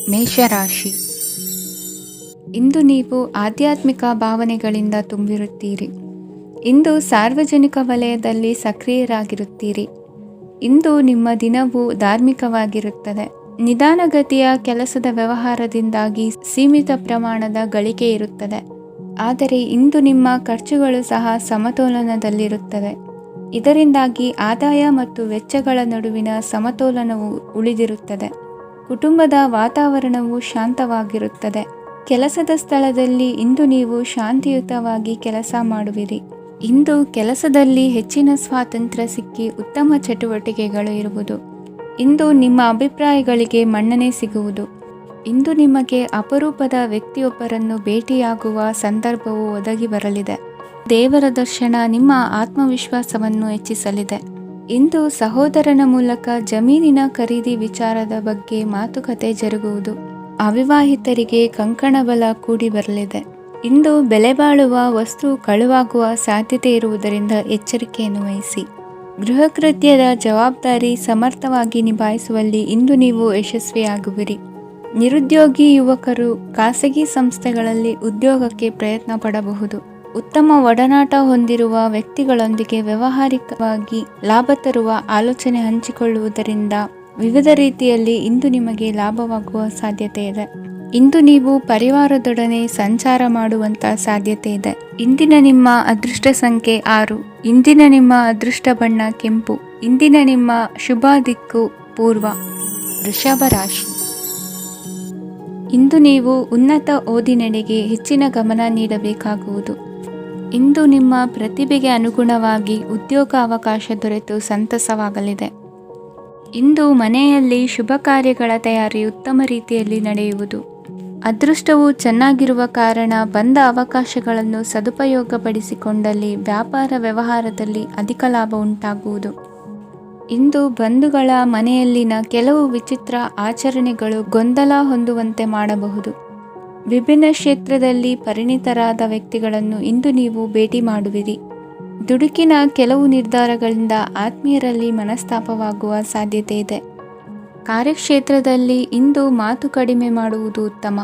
ಮೇಷರಾಶಿ. ಇಂದು ನೀವು ಆಧ್ಯಾತ್ಮಿಕ ಭಾವನೆಗಳಿಂದ ತುಂಬಿರುತ್ತೀರಿ. ಇಂದು ಸಾರ್ವಜನಿಕ ವಲಯದಲ್ಲಿ ಸಕ್ರಿಯರಾಗಿರುತ್ತೀರಿ. ಇಂದು ನಿಮ್ಮ ದಿನವು ಧಾರ್ಮಿಕವಾಗಿರುತ್ತದೆ. ನಿಧಾನಗತಿಯ ಕೆಲಸದ ವ್ಯವಹಾರದಿಂದಾಗಿ ಸೀಮಿತ ಪ್ರಮಾಣದ ಗಳಿಕೆ ಇರುತ್ತದೆ. ಆದರೆ ಇಂದು ನಿಮ್ಮ ಖರ್ಚುಗಳು ಸಹ ಸಮತೋಲನದಲ್ಲಿರುತ್ತವೆ. ಇದರಿಂದಾಗಿ ಆದಾಯ ಮತ್ತು ವೆಚ್ಚಗಳ ನಡುವಿನ ಸಮತೋಲನವು ಉಳಿದಿರುತ್ತದೆ. ಕುಟುಂಬದ ವಾತಾವರಣವು ಶಾಂತವಾಗಿರುತ್ತದೆ. ಕೆಲಸದ ಸ್ಥಳದಲ್ಲಿ ಇಂದು ನೀವು ಶಾಂತಿಯುತವಾಗಿ ಕೆಲಸ ಮಾಡುವಿರಿ. ಇಂದು ಕೆಲಸದಲ್ಲಿ ಹೆಚ್ಚಿನ ಸ್ವಾತಂತ್ರ್ಯ ಸಿಕ್ಕಿ ಉತ್ತಮ ಚಟುವಟಿಕೆಗಳು ಇರುವುದು. ಇಂದು ನಿಮ್ಮ ಅಭಿಪ್ರಾಯಗಳಿಗೆ ಮನ್ನಣೆ ಸಿಗುವುದು. ಇಂದು ನಿಮಗೆ ಅಪರೂಪದ ವ್ಯಕ್ತಿಯೊಬ್ಬರನ್ನು ಭೇಟಿಯಾಗುವ ಸಂದರ್ಭವು ಒದಗಿ ಬರಲಿದೆ. ದೇವರ ದರ್ಶನ ನಿಮ್ಮ ಆತ್ಮವಿಶ್ವಾಸವನ್ನು ಹೆಚ್ಚಿಸಲಿದೆ. ಇಂದು ಸಹೋದರನ ಮೂಲಕ ಜಮೀನಿನ ಖರೀದಿ ವಿಚಾರದ ಬಗ್ಗೆ ಮಾತುಕತೆ ಜರುಗುವುದು. ಅವಿವಾಹಿತರಿಗೆ ಕಂಕಣಬಲ ಕೂಡಿ ಬರಲಿದೆ. ಇಂದು ಬೆಲೆ ಬಾಳುವ ವಸ್ತು ಕಳುವಾಗುವ ಸಾಧ್ಯತೆ ಇರುವುದರಿಂದ ಎಚ್ಚರಿಕೆಯನ್ನು ವಹಿಸಿ. ಗೃಹ ಕೃತ್ಯದ ಜವಾಬ್ದಾರಿ ಸಮರ್ಥವಾಗಿ ನಿಭಾಯಿಸುವಲ್ಲಿ ಇಂದು ನೀವು ಯಶಸ್ವಿಯಾಗುವಿರಿ. ನಿರುದ್ಯೋಗಿ ಯುವಕರು ಖಾಸಗಿ ಸಂಸ್ಥೆಗಳಲ್ಲಿ ಉದ್ಯೋಗಕ್ಕೆ ಪ್ರಯತ್ನ ಪಡಬಹುದು. ಉತ್ತಮ ಒಡನಾಟ ಹೊಂದಿರುವ ವ್ಯಕ್ತಿಗಳೊಂದಿಗೆ ವ್ಯಾವಹಾರಿಕವಾಗಿ ಲಾಭ ತರುವ ಆಲೋಚನೆ ಹಂಚಿಕೊಳ್ಳುವುದರಿಂದ ವಿವಿಧ ರೀತಿಯಲ್ಲಿ ಇಂದು ನಿಮಗೆ ಲಾಭವಾಗುವ ಸಾಧ್ಯತೆ ಇದೆ. ಇಂದು ನೀವು ಪರಿವಾರದೊಡನೆ ಸಂಚಾರ ಮಾಡುವಂತ ಸಾಧ್ಯತೆ ಇದೆ. ಇಂದಿನ ನಿಮ್ಮ ಅದೃಷ್ಟ ಸಂಖ್ಯೆ 6. ಇಂದಿನ ನಿಮ್ಮ ಅದೃಷ್ಟ ಬಣ್ಣ ಕೆಂಪು. ಇಂದಿನ ನಿಮ್ಮ ಶುಭ ದಿಕ್ಕು ಪೂರ್ವ. ವೃಷಭ ರಾಶಿ. ಇಂದು ನೀವು ಉನ್ನತ ಓದಿನೆಡೆಗೆ ಹೆಚ್ಚಿನ ಗಮನ ನೀಡಬೇಕಾಗುವುದು. ಇಂದು ನಿಮ್ಮ ಪ್ರತಿಭೆಗೆ ಅನುಗುಣವಾಗಿ ಉದ್ಯೋಗ ಅವಕಾಶ ದೊರೆತು ಸಂತಸವಾಗಲಿದೆ. ಇಂದು ಮನೆಯಲ್ಲಿ ಶುಭ ಕಾರ್ಯಗಳ ತಯಾರಿ ಉತ್ತಮ ರೀತಿಯಲ್ಲಿ ನಡೆಯುವುದು. ಅದೃಷ್ಟವು ಚೆನ್ನಾಗಿರುವ ಕಾರಣ ಬಂದ ಅವಕಾಶಗಳನ್ನು ಸದುಪಯೋಗಪಡಿಸಿಕೊಂಡಲ್ಲಿ ವ್ಯಾಪಾರ ವ್ಯವಹಾರದಲ್ಲಿ ಅಧಿಕ ಲಾಭ ಉಂಟಾಗುವುದು. ಇಂದು ಬಂಧುಗಳ ಮನೆಯಲ್ಲಿನ ಕೆಲವು ವಿಚಿತ್ರ ಆಚರಣೆಗಳು ಗೊಂದಲ ಹೊಂದುವಂತೆ ಮಾಡಬಹುದು. ವಿಭಿನ್ನ ಕ್ಷೇತ್ರದಲ್ಲಿ ಪರಿಣಿತರಾದ ವ್ಯಕ್ತಿಗಳನ್ನು ಇಂದು ನೀವು ಭೇಟಿ ಮಾಡುವಿರಿ. ದುಡುಕಿನ ಕೆಲವು ನಿರ್ಧಾರಗಳಿಂದ ಆತ್ಮೀಯರಲ್ಲಿ ಮನಸ್ತಾಪವಾಗುವ ಸಾಧ್ಯತೆ ಇದೆ. ಕಾರ್ಯಕ್ಷೇತ್ರದಲ್ಲಿ ಇಂದು ಮಾತು ಕಡಿಮೆ ಮಾಡುವುದು ಉತ್ತಮ.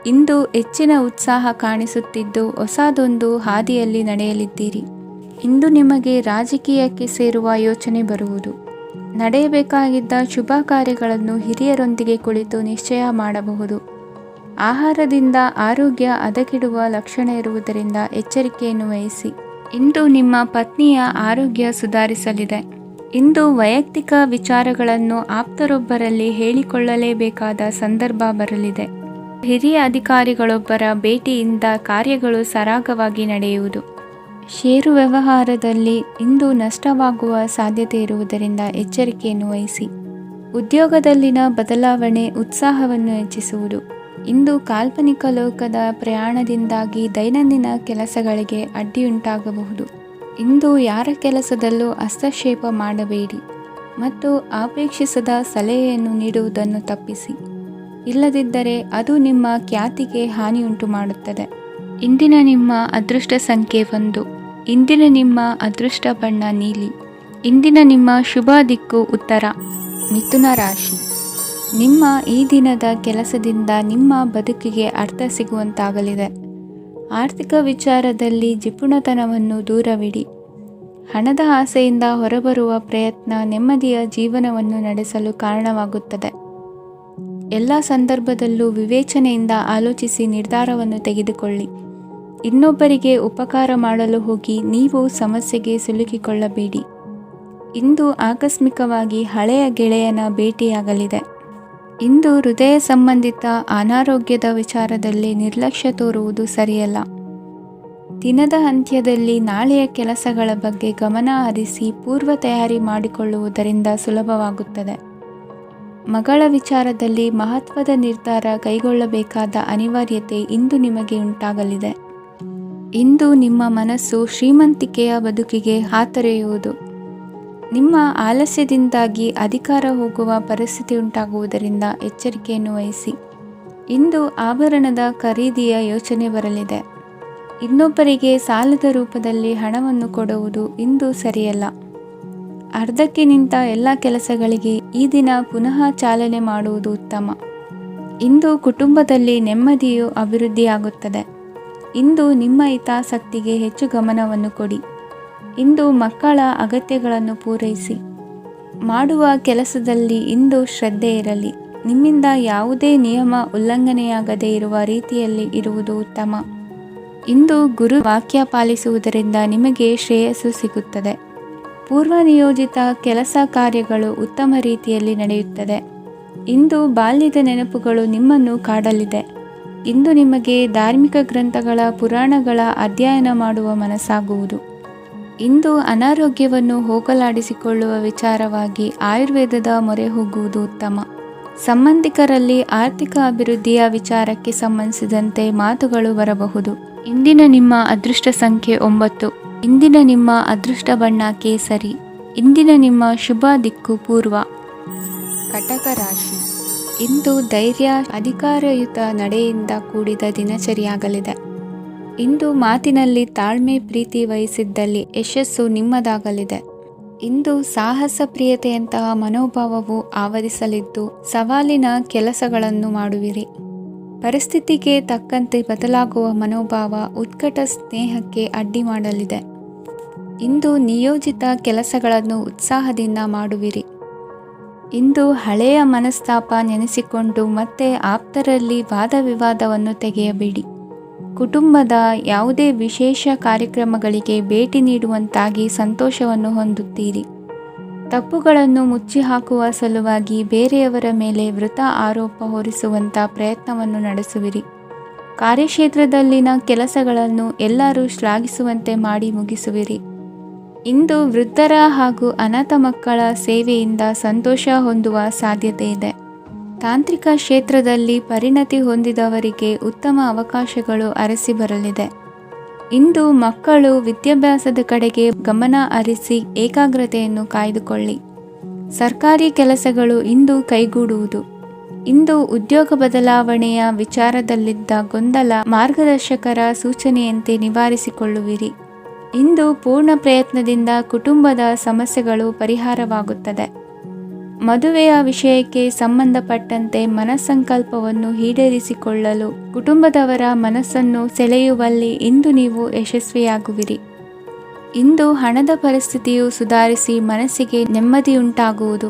ಇಂದು ಹೆಚ್ಚಿನ ಉತ್ಸಾಹ ಕಾಣಿಸುತ್ತಿದ್ದು ಹೊಸದೊಂದು ಹಾದಿಯಲ್ಲಿ ನಡೆಯಲಿದ್ದೀರಿ. ಇಂದು ನಿಮಗೆ ರಾಜಕೀಯಕ್ಕೆ ಸೇರುವ ಯೋಚನೆ ಬರುವುದು. ನಡೆಯಬೇಕಾಗಿದ್ದ ಶುಭ ಕಾರ್ಯಗಳನ್ನು ಹಿರಿಯರೊಂದಿಗೆ ಕುಳಿತು ನಿಶ್ಚಯ ಮಾಡಬಹುದು. ಆಹಾರದಿಂದ ಆರೋಗ್ಯ ಹದಗೆಡುವ ಲಕ್ಷಣ ಇರುವುದರಿಂದ ಎಚ್ಚರಿಕೆಯನ್ನು ವಹಿಸಿ. ಇಂದು ನಿಮ್ಮ ಪತ್ನಿಯ ಆರೋಗ್ಯ ಸುಧಾರಿಸಲಿದೆ. ಇಂದು ವೈಯಕ್ತಿಕ ವಿಚಾರಗಳನ್ನು ಆಪ್ತರೊಬ್ಬರಲ್ಲಿ ಹೇಳಿಕೊಳ್ಳಲೇಬೇಕಾದ ಸಂದರ್ಭ ಬರಲಿದೆ. ಹಿರಿಯ ಅಧಿಕಾರಿಗಳೊಬ್ಬರ ಭೇಟಿಯಿಂದ ಕಾರ್ಯಗಳು ಸರಾಗವಾಗಿ ನಡೆಯುವುದು. ಷೇರು ವ್ಯವಹಾರದಲ್ಲಿ ಇಂದು ನಷ್ಟವಾಗುವ ಸಾಧ್ಯತೆ ಇರುವುದರಿಂದ ಎಚ್ಚರಿಕೆಯನ್ನು ವಹಿಸಿ. ಉದ್ಯೋಗದಲ್ಲಿನ ಬದಲಾವಣೆ ಉತ್ಸಾಹವನ್ನು ಹೆಚ್ಚಿಸುವುದು. ಇಂದು ಕಾಲ್ಪನಿಕ ಲೋಕದ ಪ್ರಯಾಣದಿಂದಾಗಿ ದೈನಂದಿನ ಕೆಲಸಗಳಿಗೆ ಅಡ್ಡಿಯುಂಟಾಗಬಹುದು. ಇಂದು ಯಾರ ಕೆಲಸದಲ್ಲೂ ಹಸ್ತಕ್ಷೇಪ ಮಾಡಬೇಡಿ ಮತ್ತು ಅಪೇಕ್ಷಿಸದ ಸಲಹೆಯನ್ನು ನೀಡುವುದನ್ನು ತಪ್ಪಿಸಿ. ಇಲ್ಲದಿದ್ದರೆ ಅದು ನಿಮ್ಮ ಖ್ಯಾತಿಗೆ ಹಾನಿಯುಂಟು ಮಾಡುತ್ತದೆ. ಇಂದಿನ ನಿಮ್ಮ ಅದೃಷ್ಟ ಸಂಖ್ಯೆ 1. ಇಂದಿನ ನಿಮ್ಮ ಅದೃಷ್ಟ ಬಣ್ಣ ನೀಲಿ. ಇಂದಿನ ನಿಮ್ಮ ಶುಭ ದಿಕ್ಕು ಉತ್ತರ. ಮಿಥುನ ರಾಶಿ. ನಿಮ್ಮ ಈ ದಿನದ ಕೆಲಸದಿಂದ ನಿಮ್ಮ ಬದುಕಿಗೆ ಅರ್ಥ ಸಿಗುವಂತಾಗಲಿದೆ. ಆರ್ಥಿಕ ವಿಚಾರದಲ್ಲಿ ಜಿಪುಣತನವನ್ನು ದೂರವಿಡಿ. ಹಣದ ಆಸೆಯಿಂದ ಹೊರಬರುವ ಪ್ರಯತ್ನ ನೆಮ್ಮದಿಯ ಜೀವನವನ್ನು ನಡೆಸಲು ಕಾರಣವಾಗುತ್ತದೆ. ಎಲ್ಲ ಸಂದರ್ಭದಲ್ಲೂ ವಿವೇಚನೆಯಿಂದ ಆಲೋಚಿಸಿ ನಿರ್ಧಾರವನ್ನು ತೆಗೆದುಕೊಳ್ಳಿ. ಇನ್ನೊಬ್ಬರಿಗೆ ಉಪಕಾರ ಮಾಡಲು ಹೋಗಿ ನೀವು ಸಮಸ್ಯೆಗೆ ಸಿಲುಕಿಕೊಳ್ಳಬೇಡಿ. ಇಂದು ಆಕಸ್ಮಿಕವಾಗಿ ಹಳೆಯ ಗೆಳೆಯನ ಭೇಟಿಯಾಗಲಿದೆ. ಇಂದು ಹೃದಯ ಸಂಬಂಧಿತ ಅನಾರೋಗ್ಯದ ವಿಚಾರದಲ್ಲಿ ನಿರ್ಲಕ್ಷ್ಯ ತೋರುವುದು ಸರಿಯಲ್ಲ. ದಿನದ ಅಂತ್ಯದಲ್ಲಿ ನಾಳೆಯ ಕೆಲಸಗಳ ಬಗ್ಗೆ ಗಮನ ಹರಿಸಿ ಪೂರ್ವ ತಯಾರಿ ಮಾಡಿಕೊಳ್ಳುವುದರಿಂದ ಸುಲಭವಾಗುತ್ತದೆ. ಮಗಳ ವಿಚಾರದಲ್ಲಿ ಮಹತ್ವದ ನಿರ್ಧಾರ ಕೈಗೊಳ್ಳಬೇಕಾದ ಅನಿವಾರ್ಯತೆ ಇಂದು ನಿಮಗೆ ಉಂಟಾಗಲಿದೆ. ಇಂದು ನಿಮ್ಮ ಮನಸ್ಸು ಶ್ರೀಮಂತಿಕೆಯ ಬದುಕಿಗೆ ಹಾತೊರೆಯುವುದು. ನಿಮ್ಮ ಆಲಸ್ಯದಿಂದಾಗಿ ಅಧಿಕಾರ ಹೋಗುವ ಪರಿಸ್ಥಿತಿ ಉಂಟಾಗುವುದರಿಂದ ಎಚ್ಚರಿಕೆಯನ್ನು ವಹಿಸಿ. ಇಂದು ಆಭರಣದ ಖರೀದಿಯ ಯೋಚನೆ ಬರಲಿದೆ. ಇನ್ನೊಬ್ಬರಿಗೆ ಸಾಲದ ರೂಪದಲ್ಲಿ ಹಣವನ್ನು ಕೊಡುವುದು ಇಂದು ಸರಿಯಲ್ಲ. ಅರ್ಧಕ್ಕೆ ನಿಂತ ಎಲ್ಲ ಕೆಲಸಗಳಿಗೆ ಈ ದಿನ ಪುನಃ ಚಾಲನೆ ಮಾಡುವುದು ಉತ್ತಮ. ಇಂದು ಕುಟುಂಬದಲ್ಲಿ ನೆಮ್ಮದಿಯು ಅಭಿವೃದ್ಧಿಯಾಗುತ್ತದೆ. ಇಂದು ನಿಮ್ಮ ಹಿತಾಸಕ್ತಿಗೆ ಹೆಚ್ಚು ಗಮನವನ್ನು ಕೊಡಿ. ಇಂದು ಮಕ್ಕಳ ಅಗತ್ಯಗಳನ್ನು ಪೂರೈಸಿ. ಮಾಡುವ ಕೆಲಸದಲ್ಲಿ ಇಂದು ಶ್ರದ್ಧೆ ಇರಲಿ. ನಿಮ್ಮಿಂದ ಯಾವುದೇ ನಿಯಮ ಉಲ್ಲಂಘನೆಯಾಗದೇ ಇರುವ ರೀತಿಯಲ್ಲಿ ಇರುವುದು ಉತ್ತಮ. ಇಂದು ಗುರು ವಾಕ್ಯ ಪಾಲಿಸುವುದರಿಂದ ನಿಮಗೆ ಶ್ರೇಯಸ್ಸು ಸಿಗುತ್ತದೆ. ಪೂರ್ವ ನಿಯೋಜಿತ ಕೆಲಸ ಕಾರ್ಯಗಳು ಉತ್ತಮ ರೀತಿಯಲ್ಲಿ ನಡೆಯುತ್ತದೆ. ಇಂದು ಬಾಲ್ಯದ ನೆನಪುಗಳು ನಿಮ್ಮನ್ನು ಕಾಡಲಿದೆ. ಇಂದು ನಿಮಗೆ ಧಾರ್ಮಿಕ ಗ್ರಂಥಗಳ ಪುರಾಣಗಳ ಅಧ್ಯಯನ ಮಾಡುವ ಮನಸ್ಸಾಗುವುದು. ಇಂದು ಅನಾರೋಗ್ಯವನ್ನು ಹೋಗಲಾಡಿಸಿಕೊಳ್ಳುವ ವಿಚಾರವಾಗಿ ಆಯುರ್ವೇದದ ಮೊರೆ ಹೋಗುವುದು ಉತ್ತಮ. ಸಂಬಂಧಿಕರಲ್ಲಿ ಆರ್ಥಿಕ ಅಭಿವೃದ್ಧಿಯ ವಿಚಾರಕ್ಕೆ ಸಂಬಂಧಿಸಿದಂತೆ ಮಾತುಗಳು ಬರಬಹುದು. ಇಂದಿನ ನಿಮ್ಮ ಅದೃಷ್ಟ ಸಂಖ್ಯೆ 9. ಇಂದಿನ ನಿಮ್ಮ ಅದೃಷ್ಟ ಬಣ್ಣ ಕೇಸರಿ. ಇಂದಿನ ನಿಮ್ಮ ಶುಭ ದಿಕ್ಕು ಪೂರ್ವ. ಕಟಕ ರಾಶಿ. ಇಂದು ಧೈರ್ಯ, ಅಧಿಕಾರಯುತ ನಡೆಯಿಂದ ಕೂಡಿದ ದಿನಚರಿಯಾಗಲಿದೆ. ಇಂದು ಮಾತಿನಲ್ಲಿ ತಾಳ್ಮೆ, ಪ್ರೀತಿ ವಹಿಸಿದ್ದಲ್ಲಿ ಯಶಸ್ಸು ನಿಮ್ಮದಾಗಲಿದೆ. ಇಂದು ಸಾಹಸ ಪ್ರಿಯತೆಯಂತಹ ಮನೋಭಾವವು ಆವರಿಸಲಿದ್ದು ಸವಾಲಿನ ಕೆಲಸಗಳನ್ನು ಮಾಡುವಿರಿ. ಪರಿಸ್ಥಿತಿಗೆ ತಕ್ಕಂತೆ ಬದಲಾಗುವ ಮನೋಭಾವ ಉತ್ಕಟ ಸ್ನೇಹಕ್ಕೆ ಅಡ್ಡಿ ಮಾಡಲಿದೆ. ಇಂದು ನಿಯೋಜಿತ ಕೆಲಸಗಳನ್ನು ಉತ್ಸಾಹದಿಂದ ಮಾಡುವಿರಿ. ಇಂದು ಹಳೆಯ ಮನಸ್ತಾಪ ನೆನೆಸಿಕೊಂಡು ಮತ್ತೆ ಆಪ್ತರಲ್ಲಿ ವಾದ ವಿವಾದವನ್ನು ತೆಗೆಯಬೇಡಿ. ಕುಟುಂಬದ ಯಾವುದೇ ವಿಶೇಷ ಕಾರ್ಯಕ್ರಮಗಳಿಗೆ ಭೇಟಿ ನೀಡುವಂತಾಗಿ ಸಂತೋಷವನ್ನು ಹೊಂದುತ್ತೀರಿ. ತಪ್ಪುಗಳನ್ನು ಮುಚ್ಚಿಹಾಕುವ ಸಲುವಾಗಿ ಬೇರೆಯವರ ಮೇಲೆ ವೃಥ ಆರೋಪ ಹೊರಿಸುವಂಥ ಪ್ರಯತ್ನವನ್ನು ನಡೆಸುವಿರಿ. ಕಾರ್ಯಕ್ಷೇತ್ರದಲ್ಲಿನ ಕೆಲಸಗಳನ್ನು ಎಲ್ಲರೂ ಶ್ಲಾಘಿಸುವಂತೆ ಮಾಡಿ ಮುಗಿಸುವಿರಿ. ಇಂದು ವೃದ್ಧರ ಹಾಗೂ ಅನಾಥ ಮಕ್ಕಳ ಸೇವೆಯಿಂದ ಸಂತೋಷ ಹೊಂದುವ ಸಾಧ್ಯತೆ ಇದೆ. ತಾಂತ್ರಿಕ ಕ್ಷೇತ್ರದಲ್ಲಿ ಪರಿಣತಿ ಹೊಂದಿದವರಿಗೆ ಉತ್ತಮ ಅವಕಾಶಗಳು ಅರಸಿ ಬರಲಿದೆ. ಇಂದು ಮಕ್ಕಳು ವಿದ್ಯಾಭ್ಯಾಸದ ಕಡೆಗೆ ಗಮನ ಹರಿಸಿ ಏಕಾಗ್ರತೆಯನ್ನು ಕಾಯ್ದುಕೊಳ್ಳಿ. ಸರ್ಕಾರಿ ಕೆಲಸಗಳು ಇಂದು ಕೈಗೂಡುವುದು. ಇಂದು ಉದ್ಯೋಗ ಬದಲಾವಣೆಯ ವಿಚಾರದಲ್ಲಿದ್ದ ಗೊಂದಲ ಮಾರ್ಗದರ್ಶಕರ ಸೂಚನೆಯಂತೆ ನಿವಾರಿಸಿಕೊಳ್ಳುವಿರಿ. ಇಂದು ಪೂರ್ಣ ಪ್ರಯತ್ನದಿಂದ ಕುಟುಂಬದ ಸಮಸ್ಯೆಗಳು ಪರಿಹಾರವಾಗುತ್ತದೆ. ಮದುವೆಯ ವಿಷಯಕ್ಕೆ ಸಂಬಂಧಪಟ್ಟಂತೆ ಮನಸ್ಸಂಕಲ್ಪವನ್ನು ಈಡೇರಿಸಿಕೊಳ್ಳಲು ಕುಟುಂಬದವರ ಮನಸ್ಸನ್ನು ಸೆಳೆಯುವಲ್ಲಿ ಇಂದು ನೀವು ಯಶಸ್ವಿಯಾಗುವಿರಿ. ಇಂದು ಹಣದ ಪರಿಸ್ಥಿತಿಯು ಸುಧಾರಿಸಿ ಮನಸ್ಸಿಗೆ ನೆಮ್ಮದಿಯುಂಟಾಗುವುದು.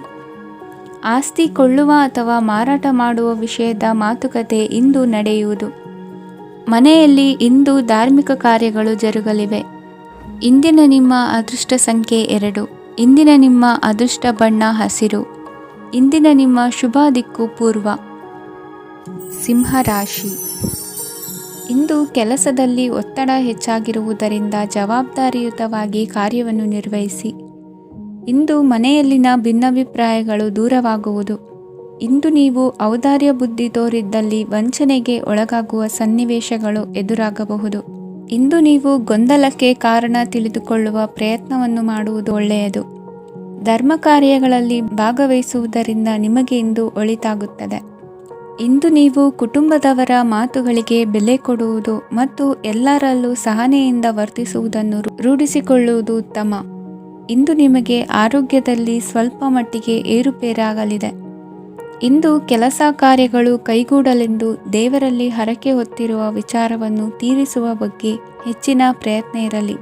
ಆಸ್ತಿ ಕೊಳ್ಳುವ ಅಥವಾ ಮಾರಾಟ ಮಾಡುವ ವಿಷಯದ ಮಾತುಕತೆ ಇಂದು ನಡೆಯುವುದು. ಮನೆಯಲ್ಲಿ ಇಂದು ಧಾರ್ಮಿಕ ಕಾರ್ಯಗಳು ಜರುಗಲಿವೆ. ಇಂದಿನ ನಿಮ್ಮ ಅದೃಷ್ಟ ಸಂಖ್ಯೆ 2. ಇಂದಿನ ನಿಮ್ಮ ಅದೃಷ್ಟ ಬಣ್ಣ ಹಸಿರು. ಇಂದಿನ ನಿಮ್ಮ ಶುಭ ದಿಕ್ಕು ಪೂರ್ವ. ಸಿಂಹರಾಶಿ. ಇಂದು ಕೆಲಸದಲ್ಲಿ ಒತ್ತಡ ಹೆಚ್ಚಾಗಿರುವುದರಿಂದ ಜವಾಬ್ದಾರಿಯುತವಾಗಿ ಕಾರ್ಯವನ್ನು ನಿರ್ವಹಿಸಿ. ಇಂದು ಮನೆಯಲ್ಲಿನ ಭಿನ್ನಾಭಿಪ್ರಾಯಗಳು ದೂರವಾಗುವುದು. ಇಂದು ನೀವು ಔದಾರ್ಯ ಬುದ್ಧಿ ತೋರಿದ್ದಲ್ಲಿ ವಂಚನೆಗೆ ಒಳಗಾಗುವ ಸನ್ನಿವೇಶಗಳು ಎದುರಾಗಬಹುದು. ಇಂದು ನೀವು ಗೊಂದಲಕ್ಕೆ ಕಾರಣ ತಿಳಿದುಕೊಳ್ಳುವ ಪ್ರಯತ್ನವನ್ನು ಮಾಡುವುದು ಒಳ್ಳೆಯದು. ಧರ್ಮ ಕಾರ್ಯಗಳಲ್ಲಿ ಭಾಗವಹಿಸುವುದರಿಂದ ನಿಮಗೆ ಇಂದು ಒಳಿತಾಗುತ್ತದೆ. ಇಂದು ನೀವು ಕುಟುಂಬದವರ ಮಾತುಗಳಿಗೆ ಬೆಲೆ ಕೊಡುವುದು ಮತ್ತು ಎಲ್ಲರಲ್ಲೂ ಸಹನೆಯಿಂದ ವರ್ತಿಸುವುದನ್ನು ರೂಢಿಸಿಕೊಳ್ಳುವುದು ಉತ್ತಮ. ಇಂದು ನಿಮಗೆ ಆರೋಗ್ಯದಲ್ಲಿ ಸ್ವಲ್ಪ ಮಟ್ಟಿಗೆ ಏರುಪೇರಾಗಲಿದೆ. ಇಂದು ಕೆಲಸ ಕಾರ್ಯಗಳು ಕೈಗೂಡಲೆಂದು ದೇವರಲ್ಲಿ ಹರಕೆ ಹೊತ್ತಿರುವ ವಿಚಾರವನ್ನು ತೀರಿಸುವ ಬಗ್ಗೆ ಹೆಚ್ಚಿನ ಪ್ರಯತ್ನ ಇರಲಿ.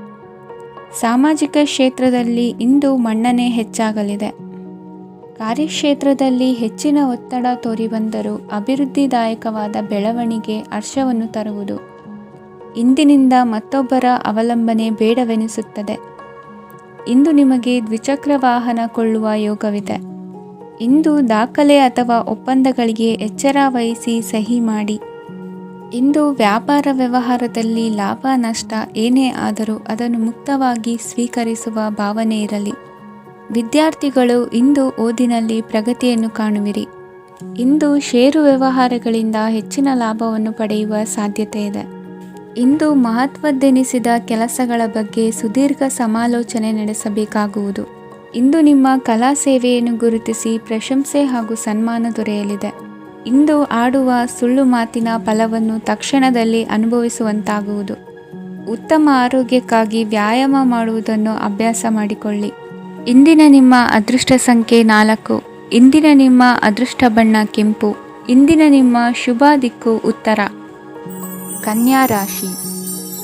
ಸಾಮಾಜಿಕ ಕ್ಷೇತ್ರದಲ್ಲಿ ಇಂದು ಮನ್ನಣೆ ಹೆಚ್ಚಾಗಲಿದೆ. ಕಾರ್ಯಕ್ಷೇತ್ರದಲ್ಲಿ ಹೆಚ್ಚಿನ ಒತ್ತಡ ತೋರಿಬಂದರೂ ಅಭಿವೃದ್ಧಿದಾಯಕವಾದ ಬೆಳವಣಿಗೆ ಹರ್ಷವನ್ನು ತರುವುದು. ಇಂದಿನಿಂದ ಮತ್ತೊಬ್ಬರ ಅವಲಂಬನೆ ಬೇಡವೆನಿಸುತ್ತದೆ. ಇಂದು ನಿಮಗೆ ದ್ವಿಚಕ್ರ ವಾಹನ ಕೊಳ್ಳುವ ಯೋಗವಿದೆ. ಇಂದು ದಾಖಲೆ ಅಥವಾ ಒಪ್ಪಂದಗಳಿಗೆ ಎಚ್ಚರ ವಹಿಸಿ ಸಹಿ ಮಾಡಿ. ಇಂದು ವ್ಯಾಪಾರ ವ್ಯವಹಾರದಲ್ಲಿ ಲಾಭ ನಷ್ಟ ಏನೇ ಆದರೂ ಅದನ್ನು ಮುಕ್ತವಾಗಿ ಸ್ವೀಕರಿಸುವ ಭಾವನೆ ಇರಲಿ. ವಿದ್ಯಾರ್ಥಿಗಳು ಇಂದು ಓದಿನಲ್ಲಿ ಪ್ರಗತಿಯನ್ನು ಕಾಣುವಿರಿ. ಇಂದು ಷೇರು ವ್ಯವಹಾರಗಳಿಂದ ಹೆಚ್ಚಿನ ಲಾಭವನ್ನು ಪಡೆಯುವ ಸಾಧ್ಯತೆ ಇದೆ. ಇಂದು ಮಹತ್ವದ್ದೆನಿಸಿದ ಕೆಲಸಗಳ ಬಗ್ಗೆ ಸುದೀರ್ಘ ಸಮಾಲೋಚನೆ ನಡೆಸಬೇಕಾಗುವುದು. ಇಂದು ನಿಮ್ಮ ಕಲಾ ಸೇವೆಯನ್ನು ಗುರುತಿಸಿ ಪ್ರಶಂಸೆ ಹಾಗೂ ಸನ್ಮಾನ ದೊರೆಯಲಿದೆ. ಇಂದು ಆಡುವ ಸುಳ್ಳು ಮಾತಿನ ಫಲವನ್ನು ತಕ್ಷಣದಲ್ಲಿ ಅನುಭವಿಸುವಂತಾಗುವುದು. ಉತ್ತಮ ಆರೋಗ್ಯಕ್ಕಾಗಿ ವ್ಯಾಯಾಮ ಮಾಡುವುದನ್ನು ಅಭ್ಯಾಸ ಮಾಡಿಕೊಳ್ಳಿ. ಇಂದಿನ ನಿಮ್ಮ ಅದೃಷ್ಟ ಸಂಖ್ಯೆ 4. ಇಂದಿನ ನಿಮ್ಮ ಅದೃಷ್ಟ ಬಣ್ಣ ಕೆಂಪು. ಇಂದಿನ ನಿಮ್ಮ ಶುಭ ದಿಕ್ಕು ಉತ್ತರ. ಕನ್ಯಾ ರಾಶಿ.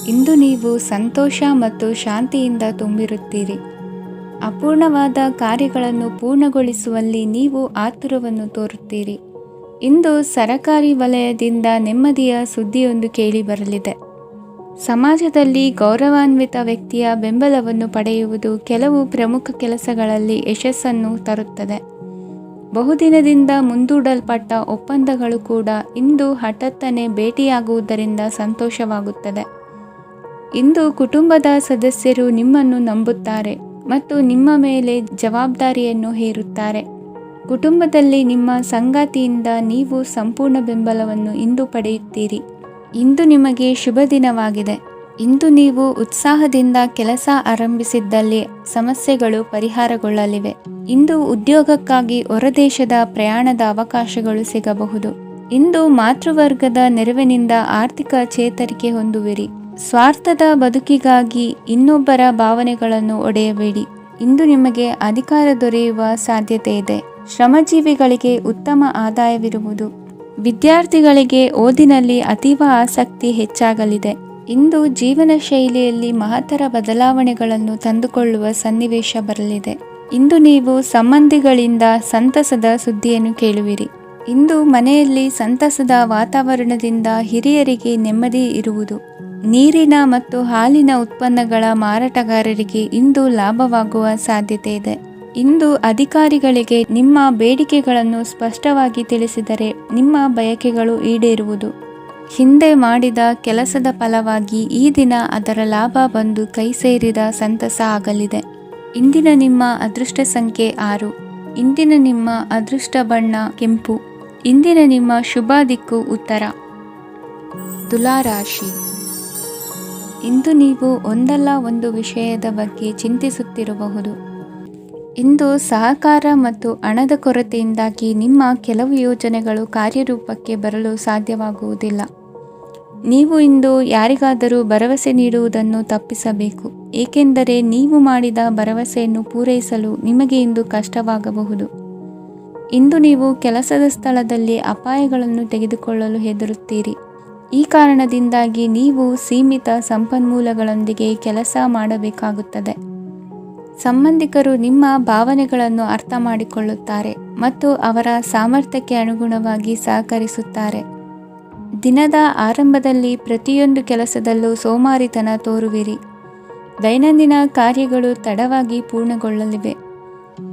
ಇಂದು ನೀವು ಸಂತೋಷ ಮತ್ತು ಶಾಂತಿಯಿಂದ ತುಂಬಿರುತ್ತೀರಿ. ಅಪೂರ್ಣವಾದ ಕಾರ್ಯಗಳನ್ನು ಪೂರ್ಣಗೊಳಿಸುವಲ್ಲಿ ನೀವು ಆತುರವನ್ನು ತೋರುತ್ತೀರಿ. ಇಂದು ಸರಕಾರಿ ವಲಯದಿಂದ ನೆಮ್ಮದಿಯ ಸುದ್ದಿಯೊಂದು ಕೇಳಿಬರಲಿದೆ. ಸಮಾಜದಲ್ಲಿ ಗೌರವಾನ್ವಿತ ವ್ಯಕ್ತಿಯ ಬೆಂಬಲವನ್ನು ಪಡೆಯುವುದು ಕೆಲವು ಪ್ರಮುಖ ಕೆಲಸಗಳಲ್ಲಿ ಯಶಸ್ಸನ್ನು ತರುತ್ತದೆ. ಬಹುದಿನದಿಂದ ಮುಂದೂಡಲ್ಪಟ್ಟ ಒಪ್ಪಂದಗಳು ಕೂಡ ಇಂದು ಹಠಾತ್ತನೆ ಭೇಟಿಯಾಗುವುದರಿಂದ ಸಂತೋಷವಾಗುತ್ತದೆ. ಇಂದು ಕುಟುಂಬದ ಸದಸ್ಯರು ನಿಮ್ಮನ್ನು ನಂಬುತ್ತಾರೆ ಮತ್ತು ನಿಮ್ಮ ಮೇಲೆ ಜವಾಬ್ದಾರಿಯನ್ನು ಹೇರುತ್ತಾರೆ. ಕುಟುಂಬದಲ್ಲಿ ನಿಮ್ಮ ಸಂಗಾತಿಯಿಂದ ನೀವು ಸಂಪೂರ್ಣ ಬೆಂಬಲವನ್ನು ಇಂದು ಪಡೆಯುತ್ತೀರಿ. ಇಂದು ನಿಮಗೆ ಶುಭ ದಿನವಾಗಿದೆ. ಇಂದು ನೀವು ಉತ್ಸಾಹದಿಂದ ಕೆಲಸ ಆರಂಭಿಸಿದ್ದಲ್ಲಿ ಸಮಸ್ಯೆಗಳು ಪರಿಹಾರಗೊಳ್ಳಲಿವೆ. ಇಂದು ಉದ್ಯೋಗಕ್ಕಾಗಿ ಹೊರದೇಶದ ಪ್ರಯಾಣದ ಅವಕಾಶಗಳು ಸಿಗಬಹುದು. ಇಂದು ಮಾತೃವರ್ಗದ ನೆರವಿನಿಂದ ಆರ್ಥಿಕ ಚೇತರಿಕೆ ಹೊಂದುವಿರಿ. ಸ್ವಾರ್ಥದ ಬದುಕಿಗಾಗಿ ಇನ್ನೊಬ್ಬರ ಭಾವನೆಗಳನ್ನು ಒಡೆಯಬೇಡಿ. ಇಂದು ನಿಮಗೆ ಅಧಿಕಾರ ದೊರೆಯುವ ಸಾಧ್ಯತೆ ಇದೆ. ಶ್ರಮಜೀವಿಗಳಿಗೆ ಉತ್ತಮ ಆದಾಯವಿರುವುದು. ವಿದ್ಯಾರ್ಥಿಗಳಿಗೆ ಓದಿನಲ್ಲಿ ಅತೀವ ಆಸಕ್ತಿ ಹೆಚ್ಚಾಗಲಿದೆ. ಇಂದು ಜೀವನ ಶೈಲಿಯಲ್ಲಿ ಮಹತ್ತರ ಬದಲಾವಣೆಗಳನ್ನು ತಂದುಕೊಳ್ಳುವ ಸನ್ನಿವೇಶ ಬರಲಿದೆ. ಇಂದು ನೀವು ಸಂಬಂಧಿಗಳಿಂದ ಸಂತಸದ ಸುದ್ದಿಯನ್ನು ಕೇಳುವಿರಿ. ಇಂದು ಮನೆಯಲ್ಲಿ ಸಂತಸದ ವಾತಾವರಣದಿಂದ ಹಿರಿಯರಿಗೆ ನೆಮ್ಮದಿ ಇರುವುದು. ನೀರಿನ ಮತ್ತು ಹಾಲಿನ ಉತ್ಪನ್ನಗಳ ಮಾರಾಟಗಾರರಿಗೆ ಇಂದು ಲಾಭವಾಗುವ ಸಾಧ್ಯತೆ ಇದೆ. ಇಂದು ಅಧಿಕಾರಿಗಳಿಗೆ ನಿಮ್ಮ ಬೇಡಿಕೆಗಳನ್ನು ಸ್ಪಷ್ಟವಾಗಿ ತಿಳಿಸಿದರೆ ನಿಮ್ಮ ಬಯಕೆಗಳು ಈಡೇರುವುದು. ಹಿಂದೆ ಮಾಡಿದ ಕೆಲಸದ ಫಲವಾಗಿ ಈ ದಿನ ಅದರ ಲಾಭ ಬಂದು ಕೈ ಸೇರಿದ ಸಂತಸ ಆಗಲಿದೆ. ಇಂದಿನ ನಿಮ್ಮ ಅದೃಷ್ಟ ಸಂಖ್ಯೆ 6. ಇಂದಿನ ನಿಮ್ಮ ಅದೃಷ್ಟ ಬಣ್ಣ ಕೆಂಪು. ಇಂದಿನ ನಿಮ್ಮ ಶುಭ ದಿಕ್ಕು ಉತ್ತರ. ತುಲಾ ರಾಶಿ. ಇಂದು ನೀವು ಒಂದಲ್ಲ ಒಂದು ವಿಷಯದ ಬಗ್ಗೆ ಚಿಂತಿಸುತ್ತಿರಬಹುದು. ಇಂದು ಸಹಕಾರ ಮತ್ತು ಹಣದ ಕೊರತೆಯಿಂದಾಗಿ ನಿಮ್ಮ ಕೆಲವು ಯೋಜನೆಗಳು ಕಾರ್ಯರೂಪಕ್ಕೆ ಬರಲು ಸಾಧ್ಯವಾಗುವುದಿಲ್ಲ. ನೀವು ಇಂದು ಯಾರಿಗಾದರೂ ಭರವಸೆ ನೀಡುವುದನ್ನು ತಪ್ಪಿಸಬೇಕು, ಏಕೆಂದರೆ ನೀವು ಮಾಡಿದ ಭರವಸೆಯನ್ನು ಪೂರೈಸಲು ನಿಮಗೆ ಇಂದು ಕಷ್ಟವಾಗಬಹುದು. ಇಂದು ನೀವು ಕೆಲಸದ ಸ್ಥಳದಲ್ಲಿ ಅಪಾಯಗಳನ್ನು ತೆಗೆದುಕೊಳ್ಳಲು ಹೆದರುತ್ತೀರಿ. ಈ ಕಾರಣದಿಂದಾಗಿ ನೀವು ಸೀಮಿತ ಸಂಪನ್ಮೂಲಗಳೊಂದಿಗೆ ಕೆಲಸ ಮಾಡಬೇಕಾಗುತ್ತದೆ. ಸಂಬಂಧಿಕರು ನಿಮ್ಮ ಭಾವನೆಗಳನ್ನು ಅರ್ಥ ಮಾಡಿಕೊಳ್ಳುತ್ತಾರೆ ಮತ್ತು ಅವರ ಸಾಮರ್ಥ್ಯಕ್ಕೆ ಅನುಗುಣವಾಗಿ ಸಹಕರಿಸುತ್ತಾರೆ. ದಿನದ ಆರಂಭದಲ್ಲಿ ಪ್ರತಿಯೊಂದು ಕೆಲಸದಲ್ಲೂ ಸೋಮಾರಿತನ ತೋರುವಿರಿ. ದೈನಂದಿನ ಕಾರ್ಯಗಳು ತಡವಾಗಿ ಪೂರ್ಣಗೊಳ್ಳಲಿವೆ.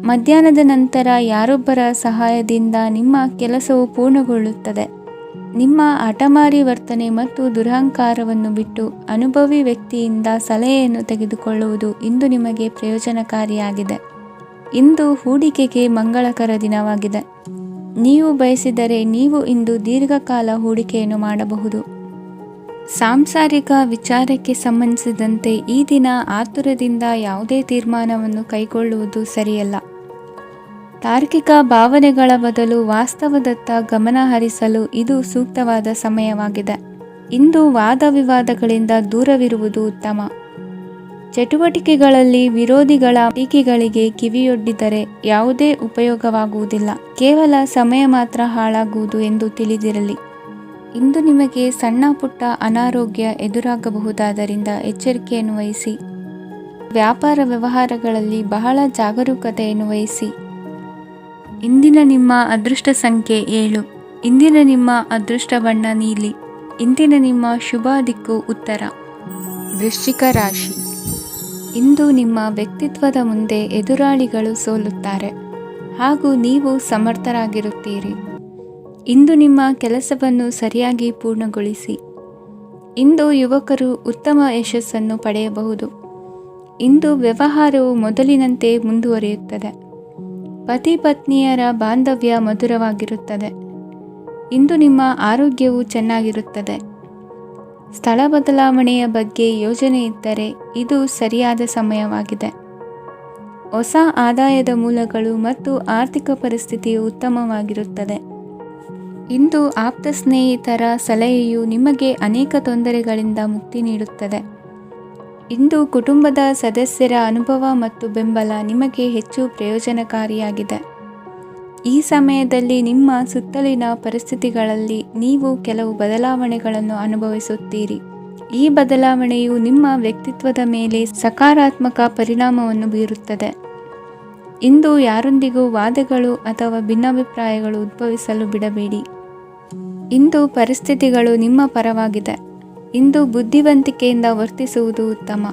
ಮಧ್ಯಾಹ್ನದ ನಂತರ ಯಾರೊಬ್ಬರ ಸಹಾಯದಿಂದ ನಿಮ್ಮ ಕೆಲಸವು ಪೂರ್ಣಗೊಳ್ಳುತ್ತದೆ. ನಿಮ್ಮ ಹಠಮಾರಿ ವರ್ತನೆ ಮತ್ತು ದುರಹಂಕಾರವನ್ನು ಬಿಟ್ಟು ಅನುಭವಿ ವ್ಯಕ್ತಿಯಿಂದ ಸಲಹೆಯನ್ನು ತೆಗೆದುಕೊಳ್ಳುವುದು ಇಂದು ನಿಮಗೆ ಪ್ರಯೋಜನಕಾರಿಯಾಗಿದೆ. ಇಂದು ಹೂಡಿಕೆಗೆ ಮಂಗಳಕರ ದಿನವಾಗಿದೆ. ನೀವು ಬಯಸಿದರೆ ನೀವು ಇಂದು ದೀರ್ಘಕಾಲ ಹೂಡಿಕೆಯನ್ನು ಮಾಡಬಹುದು. ಸಾಂಸಾರಿಕ ವಿಚಾರಕ್ಕೆ ಸಂಬಂಧಿಸಿದಂತೆ ಈ ದಿನ ಆತುರದಿಂದ ಯಾವುದೇ ತೀರ್ಮಾನವನ್ನು ಕೈಗೊಳ್ಳುವುದು ಸರಿಯಲ್ಲ. ತಾರ್ಕಿಕ ಭಾವನೆಗಳ ಬದಲು ವಾಸ್ತವದತ್ತ ಗಮನ ಹರಿಸಲು ಇದು ಸೂಕ್ತವಾದ ಸಮಯವಾಗಿದೆ. ಇಂದು ವಾದ ವಿವಾದಗಳಿಂದ ದೂರವಿರುವುದು ಉತ್ತಮ. ಚಟುವಟಿಕೆಗಳಲ್ಲಿ ವಿರೋಧಿಗಳ ಟೀಕೆಗಳಿಗೆ ಕಿವಿಯೊಡ್ಡಿದರೆ ಯಾವುದೇ ಉಪಯೋಗವಾಗುವುದಿಲ್ಲ. ಕೇವಲ ಸಮಯ ಮಾತ್ರ ಹಾಳಾಗುವುದು ಎಂದು ತಿಳಿದಿರಲಿ. ಇಂದು ನಿಮಗೆ ಸಣ್ಣ ಪುಟ್ಟ ಅನಾರೋಗ್ಯ ಎದುರಾಗಬಹುದಾದ್ದರಿಂದ ಎಚ್ಚರಿಕೆಯನ್ನು ವಹಿಸಿ. ವ್ಯಾಪಾರ ವ್ಯವಹಾರಗಳಲ್ಲಿ ಬಹಳ ಜಾಗರೂಕತೆಯನ್ನು ವಹಿಸಿ. ಇಂದಿನ ನಿಮ್ಮ ಅದೃಷ್ಟ ಸಂಖ್ಯೆ 7. ಇಂದಿನ ನಿಮ್ಮ ಅದೃಷ್ಟ ಬಣ್ಣ ನೀಲಿ. ಇಂದಿನ ನಿಮ್ಮ ಶುಭ ದಿಕ್ಕು ಉತ್ತರ. ವೃಶ್ಚಿಕ ರಾಶಿ. ಇಂದು ನಿಮ್ಮ ವ್ಯಕ್ತಿತ್ವದ ಮುಂದೆ ಎದುರಾಳಿಗಳು ಸೋಲುತ್ತಾರೆ ಹಾಗೂ ನೀವು ಸಮರ್ಥರಾಗಿರುತ್ತೀರಿ. ಇಂದು ನಿಮ್ಮ ಕೆಲಸವನ್ನು ಸರಿಯಾಗಿ ಪೂರ್ಣಗೊಳಿಸಿ. ಇಂದು ಯುವಕರು ಉತ್ತಮ ಯಶಸ್ಸನ್ನು ಪಡೆಯಬಹುದು. ಇಂದು ವ್ಯವಹಾರವು ಮೊದಲಿನಂತೆ ಮುಂದುವರಿಯುತ್ತದೆ. ಪತಿ ಪತ್ನಿಯರ ಬಾಂಧವ್ಯ ಮಧುರವಾಗಿರುತ್ತದೆ. ಇಂದು ನಿಮ್ಮ ಆರೋಗ್ಯವು ಚೆನ್ನಾಗಿರುತ್ತದೆ. ಸ್ಥಳ ಬದಲಾವಣೆಯ ಬಗ್ಗೆ ಯೋಜನೆ ಇದ್ದರೆ ಇದು ಸರಿಯಾದ ಸಮಯವಾಗಿದೆ. ಹೊಸ ಆದಾಯದ ಮೂಲಗಳು ಮತ್ತು ಆರ್ಥಿಕ ಪರಿಸ್ಥಿತಿಯು ಉತ್ತಮವಾಗಿರುತ್ತದೆ. ಇಂದು ಆಪ್ತ ಸ್ನೇಹಿತರ ಸಲಹೆಯು ನಿಮಗೆ ಅನೇಕ ತೊಂದರೆಗಳಿಂದ ಮುಕ್ತಿ ನೀಡುತ್ತದೆ. ಇಂದು ಕುಟುಂಬದ ಸದಸ್ಯರ ಅನುಭವ ಮತ್ತು ಬೆಂಬಲ ನಿಮಗೆ ಹೆಚ್ಚು ಪ್ರಯೋಜನಕಾರಿಯಾಗಿದೆ. ಈ ಸಮಯದಲ್ಲಿ ನಿಮ್ಮ ಸುತ್ತಲಿನ ಪರಿಸ್ಥಿತಿಗಳಲ್ಲಿ ನೀವು ಕೆಲವು ಬದಲಾವಣೆಗಳನ್ನು ಅನುಭವಿಸುತ್ತೀರಿ. ಈ ಬದಲಾವಣೆಯು ನಿಮ್ಮ ವ್ಯಕ್ತಿತ್ವದ ಮೇಲೆ ಸಕಾರಾತ್ಮಕ ಪರಿಣಾಮವನ್ನು ಬೀರುತ್ತದೆ. ಇಂದು ಯಾರೊಂದಿಗೂ ವಾದಗಳು ಅಥವಾ ಭಿನ್ನಾಭಿಪ್ರಾಯಗಳು ಉದ್ಭವಿಸಲು ಬಿಡಬೇಡಿ. ಇಂದು ಪರಿಸ್ಥಿತಿಗಳು ನಿಮ್ಮ ಪರವಾಗಿದೆ. ಇಂದು ಬುದ್ಧಿವಂತಿಕೆಯಿಂದ ವರ್ತಿಸುವುದು ಉತ್ತಮ.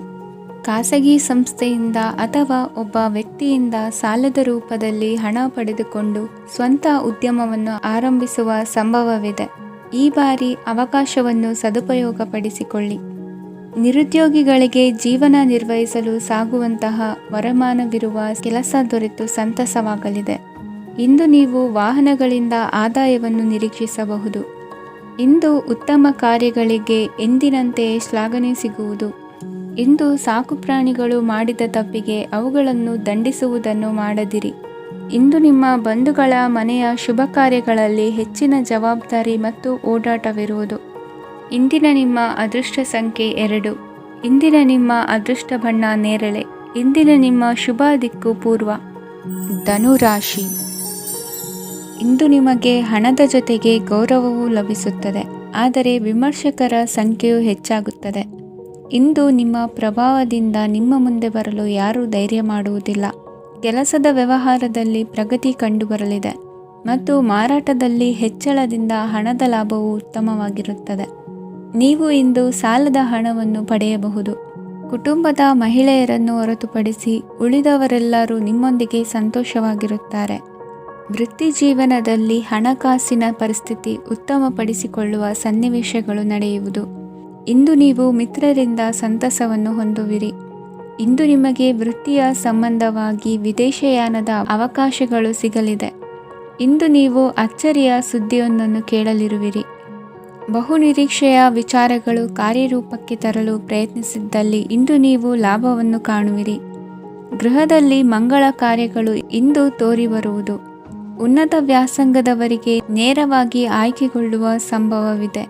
ಖಾಸಗಿ ಸಂಸ್ಥೆಯಿಂದ ಅಥವಾ ಒಬ್ಬ ವ್ಯಕ್ತಿಯಿಂದ ಸಾಲದ ರೂಪದಲ್ಲಿ ಹಣ ಪಡೆದುಕೊಂಡು ಸ್ವಂತ ಉದ್ಯಮವನ್ನು ಆರಂಭಿಸುವ ಸಂಭವವಿದೆ. ಈ ಬಾರಿ ಅವಕಾಶವನ್ನು ಸದುಪಯೋಗಪಡಿಸಿಕೊಳ್ಳಿ. ನಿರುದ್ಯೋಗಿಗಳಿಗೆ ಜೀವನ ನಿರ್ವಹಿಸಲು ಸಾಗುವಂತಹ ವರಮಾನವಿರುವ ಕೆಲಸ ದೊರೆತು ಸಂತಸವಾಗಲಿದೆ. ಇಂದು ನೀವು ವಾಹನಗಳಿಂದ ಆದಾಯವನ್ನು ನಿರೀಕ್ಷಿಸಬಹುದು. ಇಂದು ಉತ್ತಮ ಕಾರ್ಯಗಳಿಗೆ ಎಂದಿನಂತೆಯೇ ಶ್ಲಾಘನೆ ಸಿಗುವುದು. ಇಂದು ಸಾಕುಪ್ರಾಣಿಗಳು ಮಾಡಿದ ತಪ್ಪಿಗೆ ಅವುಗಳನ್ನು ದಂಡಿಸುವುದನ್ನು ಮಾಡದಿರಿ. ಇಂದು ನಿಮ್ಮ ಬಂಧುಗಳ ಮನೆಯ ಶುಭ ಕಾರ್ಯಗಳಲ್ಲಿ ಹೆಚ್ಚಿನ ಜವಾಬ್ದಾರಿ ಮತ್ತು ಓಡಾಟವಿರುವುದು. ಇಂದಿನ ನಿಮ್ಮ ಅದೃಷ್ಟ ಸಂಖ್ಯೆ 2. ಇಂದಿನ ನಿಮ್ಮ ಅದೃಷ್ಟ ಬಣ್ಣ ನೇರಳೆ. ಇಂದಿನ ನಿಮ್ಮ ಶುಭ ದಿಕ್ಕು ಪೂರ್ವ. ಧನುರಾಶಿ. ಇಂದು ನಿಮಗೆ ಹಣದ ಜೊತೆಗೆ ಗೌರವವೂ ಲಭಿಸುತ್ತದೆ, ಆದರೆ ವಿಮರ್ಶಕರ ಸಂಖ್ಯೆಯು ಹೆಚ್ಚಾಗುತ್ತದೆ. ಇಂದು ನಿಮ್ಮ ಪ್ರಭಾವದಿಂದ ನಿಮ್ಮ ಮುಂದೆ ಬರಲು ಯಾರೂ ಧೈರ್ಯ ಮಾಡುವುದಿಲ್ಲ. ಕೆಲಸದ ವ್ಯವಹಾರದಲ್ಲಿ ಪ್ರಗತಿ ಕಂಡುಬರಲಿದೆ ಮತ್ತು ಮಾರಾಟದಲ್ಲಿ ಹೆಚ್ಚಳದಿಂದ ಹಣದ ಲಾಭವು ಉತ್ತಮವಾಗಿರುತ್ತದೆ. ನೀವು ಇಂದು ಸಾಲದ ಹಣವನ್ನು ಪಡೆಯಬಹುದು. ಕುಟುಂಬದ ಮಹಿಳೆಯರನ್ನು ಹೊರತುಪಡಿಸಿ ಉಳಿದವರೆಲ್ಲರೂ ನಿಮ್ಮೊಂದಿಗೆ ಸಂತೋಷವಾಗಿರುತ್ತಾರೆ. ವೃತ್ತಿ ಜೀವನದಲ್ಲಿ ಹಣಕಾಸಿನ ಪರಿಸ್ಥಿತಿ ಉತ್ತಮಪಡಿಸಿಕೊಳ್ಳುವ ಸನ್ನಿವೇಶಗಳು ನಡೆಯುವುದು. ಇಂದು ನೀವು ಮಿತ್ರರಿಂದ ಸಂತಸವನ್ನು ಹೊಂದುವಿರಿ. ಇಂದು ನಿಮಗೆ ವೃತ್ತಿಯ ಸಂಬಂಧವಾಗಿ ವಿದೇಶಯಾನದ ಅವಕಾಶಗಳು ಸಿಗಲಿದೆ. ಇಂದು ನೀವು ಅಚ್ಚರಿಯ ಸುದ್ದಿಯೊಂದನ್ನು ಕೇಳಲಿರುವಿರಿ. ಬಹುನಿರೀಕ್ಷೆಯ ವಿಚಾರಗಳು ಕಾರ್ಯರೂಪಕ್ಕೆ ತರಲು ಪ್ರಯತ್ನಿಸಿದ್ದಲ್ಲಿ ಇಂದು ನೀವು ಲಾಭವನ್ನು ಕಾಣುವಿರಿ. ಗೃಹದಲ್ಲಿ ಮಂಗಳ ಕಾರ್ಯಗಳು ಇಂದು ತೋರಿಬರುವುದು. ಉನ್ನತ ವ್ಯಾಸಂಗದವರಿಗೆ ನೇರವಾಗಿ ಆಯ್ಕೆಗೊಳ್ಳುವ ಸಂಭವವಿದೆ.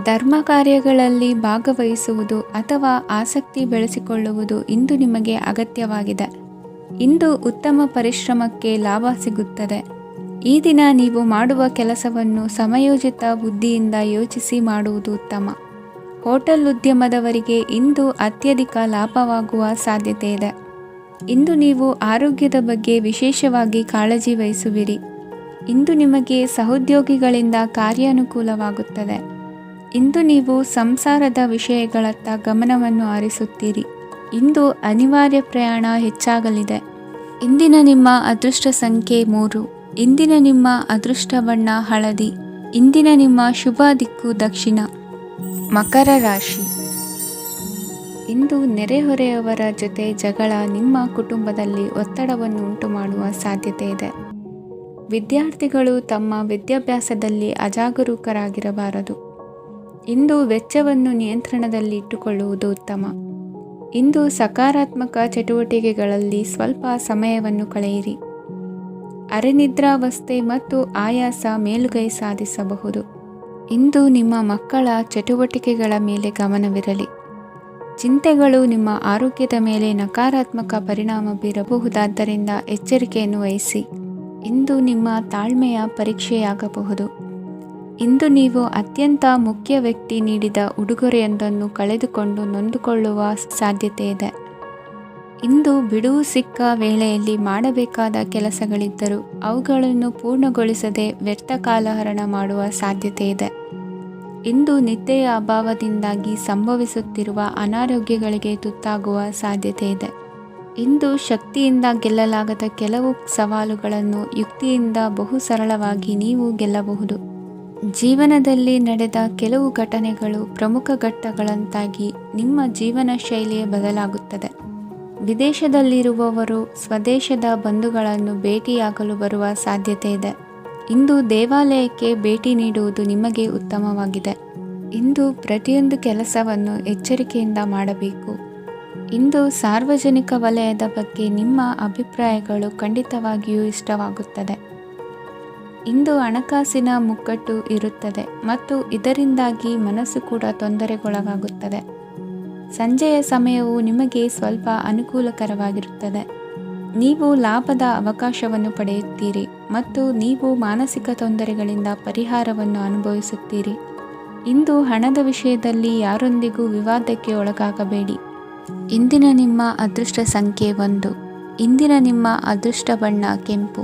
ಧರ್ಮ ಕಾರ್ಯಗಳಲ್ಲಿ ಭಾಗವಹಿಸುವುದು ಅಥವಾ ಆಸಕ್ತಿ ಬೆಳೆಸಿಕೊಳ್ಳುವುದು ಇಂದು ನಿಮಗೆ ಅಗತ್ಯವಾಗಿದೆ. ಇಂದು ಉತ್ತಮ ಪರಿಶ್ರಮಕ್ಕೆ ಲಾಭ ಸಿಗುತ್ತದೆ. ಈ ದಿನ ನೀವು ಮಾಡುವ ಕೆಲಸವನ್ನು ಸಮಯೋಚಿತ ಬುದ್ಧಿಯಿಂದ ಯೋಚಿಸಿ ಮಾಡುವುದು ಉತ್ತಮ. ಹೋಟೆಲ್ ಉದ್ಯಮದವರಿಗೆ ಇಂದು ಅತ್ಯಧಿಕ ಲಾಭವಾಗುವ ಸಾಧ್ಯತೆ ಇದೆ. ಇಂದು ನೀವು ಆರೋಗ್ಯದ ಬಗ್ಗೆ ವಿಶೇಷವಾಗಿ ಕಾಳಜಿ ವಹಿಸುವಿರಿ. ಇಂದು ನಿಮಗೆ ಸಹೋದ್ಯೋಗಿಗಳಿಂದ ಕಾರ್ಯಾನುಕೂಲವಾಗುತ್ತದೆ. ಇಂದು ನೀವು ಸಂಸಾರದ ವಿಷಯಗಳತ್ತ ಗಮನವನ್ನು ಹರಿಸುತ್ತೀರಿ. ಇಂದು ಅನಿವಾರ್ಯ ಪ್ರಯಾಣ ಹೆಚ್ಚಾಗಲಿದೆ. ಇಂದಿನ ನಿಮ್ಮ ಅದೃಷ್ಟ ಸಂಖ್ಯೆ 3. ಇಂದಿನ ನಿಮ್ಮ ಅದೃಷ್ಟ ಬಣ್ಣ ಹಳದಿ. ಇಂದಿನ ನಿಮ್ಮ ಶುಭ ದಿಕ್ಕು ದಕ್ಷಿಣ. ಮಕರ ರಾಶಿ. ಇಂದು ನೆರೆಹೊರೆಯವರ ಜೊತೆ ಜಗಳ ನಿಮ್ಮ ಕುಟುಂಬದಲ್ಲಿ ಒತ್ತಡವನ್ನು ಉಂಟು ಮಾಡುವ ಸಾಧ್ಯತೆ ಇದೆ. ವಿದ್ಯಾರ್ಥಿಗಳು ತಮ್ಮ ವಿದ್ಯಾಭ್ಯಾಸದಲ್ಲಿ ಅಜಾಗರೂಕರಾಗಿರಬಾರದು. ಇಂದು ವೆಚ್ಚವನ್ನು ನಿಯಂತ್ರಣದಲ್ಲಿ ಇಟ್ಟುಕೊಳ್ಳುವುದು ಉತ್ತಮ. ಇಂದು ಸಕಾರಾತ್ಮಕ ಚಟುವಟಿಕೆಗಳಲ್ಲಿ ಸ್ವಲ್ಪ ಸಮಯವನ್ನು ಕಳೆಯಿರಿ. ಅರೆನಿದ್ರಾವಸ್ಥೆ ಮತ್ತು ಆಯಾಸ ಮೇಲುಗೈ ಸಾಧಿಸಬಹುದು. ಇಂದು ನಿಮ್ಮ ಮಕ್ಕಳ ಚಟುವಟಿಕೆಗಳ ಮೇಲೆ ಗಮನವಿರಲಿ. ಚಿಂತೆಗಳು ನಿಮ್ಮ ಆರೋಗ್ಯದ ಮೇಲೆ ನಕಾರಾತ್ಮಕ ಪರಿಣಾಮ ಬೀರಬಹುದಾದ್ದರಿಂದ ಎಚ್ಚರಿಕೆಯನ್ನು ವಹಿಸಿ. ಇಂದು ನಿಮ್ಮ ತಾಳ್ಮೆಯ ಪರೀಕ್ಷೆಯಾಗಬಹುದು. ಇಂದು ನೀವು ಅತ್ಯಂತ ಮುಖ್ಯ ವ್ಯಕ್ತಿ ನೀಡಿದ ಉಡುಗೊರೆಯೊಂದನ್ನು ಕಳೆದುಕೊಂಡು ನೊಂದುಕೊಳ್ಳುವ ಸಾಧ್ಯತೆ ಇದೆ. ಇಂದು ಬಿಡುವು ಸಿಕ್ಕ ವೇಳೆಯಲ್ಲಿ ಮಾಡಬೇಕಾದ ಕೆಲಸಗಳಿದ್ದರೂ ಅವುಗಳನ್ನು ಪೂರ್ಣಗೊಳಿಸದೆ ವ್ಯರ್ಥ ಕಾಲಹರಣ ಮಾಡುವ ಸಾಧ್ಯತೆ ಇದೆ. ಇಂದು ನಿದ್ದೆಯ ಅಭಾವದಿಂದಾಗಿ ಸಂಭವಿಸುತ್ತಿರುವ ಅನಾರೋಗ್ಯಗಳಿಗೆ ತುತ್ತಾಗುವ ಸಾಧ್ಯತೆ ಇದೆ. ಇಂದು ಶಕ್ತಿಯಿಂದ ಗೆಲ್ಲಲಾಗದ ಕೆಲವು ಸವಾಲುಗಳನ್ನು ಯುಕ್ತಿಯಿಂದ ಬಹು ಸರಳವಾಗಿ ನೀವು ಗೆಲ್ಲಬಹುದು. ಜೀವನದಲ್ಲಿ ನಡೆದ ಕೆಲವು ಘಟನೆಗಳು ಪ್ರಮುಖ ಘಟ್ಟಗಳಂತಾಗಿ ನಿಮ್ಮ ಜೀವನ ಶೈಲಿಯೇ ಬದಲಾಗುತ್ತದೆ. ವಿದೇಶದಲ್ಲಿರುವವರು ಸ್ವದೇಶದ ಬಂಧುಗಳನ್ನು ಭೇಟಿಯಾಗಲು ಬರುವ ಸಾಧ್ಯತೆ ಇದೆ. ಇಂದು ದೇವಾಲಯಕ್ಕೆ ಭೇಟಿ ನೀಡುವುದು ನಿಮಗೆ ಉತ್ತಮವಾಗಿದೆ. ಇಂದು ಪ್ರತಿಯೊಂದು ಕೆಲಸವನ್ನು ಎಚ್ಚರಿಕೆಯಿಂದ ಮಾಡಬೇಕು. ಇಂದು ಸಾರ್ವಜನಿಕ ವಲಯದ ಬಗ್ಗೆ ನಿಮ್ಮ ಅಭಿಪ್ರಾಯಗಳು ಖಂಡಿತವಾಗಿಯೂ ಇಷ್ಟವಾಗುತ್ತದೆ. ಇಂದು ಹಣಕಾಸಿನ ಮುಗ್ಗಟ್ಟು ಇರುತ್ತದೆ ಮತ್ತು ಇದರಿಂದಾಗಿ ಮನಸ್ಸು ಕೂಡ ತೊಂದರೆಗೊಳಗಾಗುತ್ತದೆ. ಸಂಜೆಯ ಸಮಯವು ನಿಮಗೆ ಸ್ವಲ್ಪ ಅನುಕೂಲಕರವಾಗಿರುತ್ತದೆ. ನೀವು ಲಾಭದ ಅವಕಾಶವನ್ನು ಪಡೆಯುತ್ತೀರಿ. ಮತ್ತು ನೀವು ಮಾನಸಿಕ ತೊಂದರೆಗಳಿಂದ ಪರಿಹಾರವನ್ನು ಅನುಭವಿಸುತ್ತೀರಿ. ಇಂದು ಹಣದ ವಿಷಯದಲ್ಲಿ ಯಾರೊಂದಿಗೂ ವಿವಾದಕ್ಕೆ ಒಳಗಾಗಬೇಡಿ. ಇಂದಿನ ನಿಮ್ಮ ಅದೃಷ್ಟ ಸಂಖ್ಯೆ 1. ಇಂದಿನ ನಿಮ್ಮ ಅದೃಷ್ಟ ಬಣ್ಣ ಕೆಂಪು.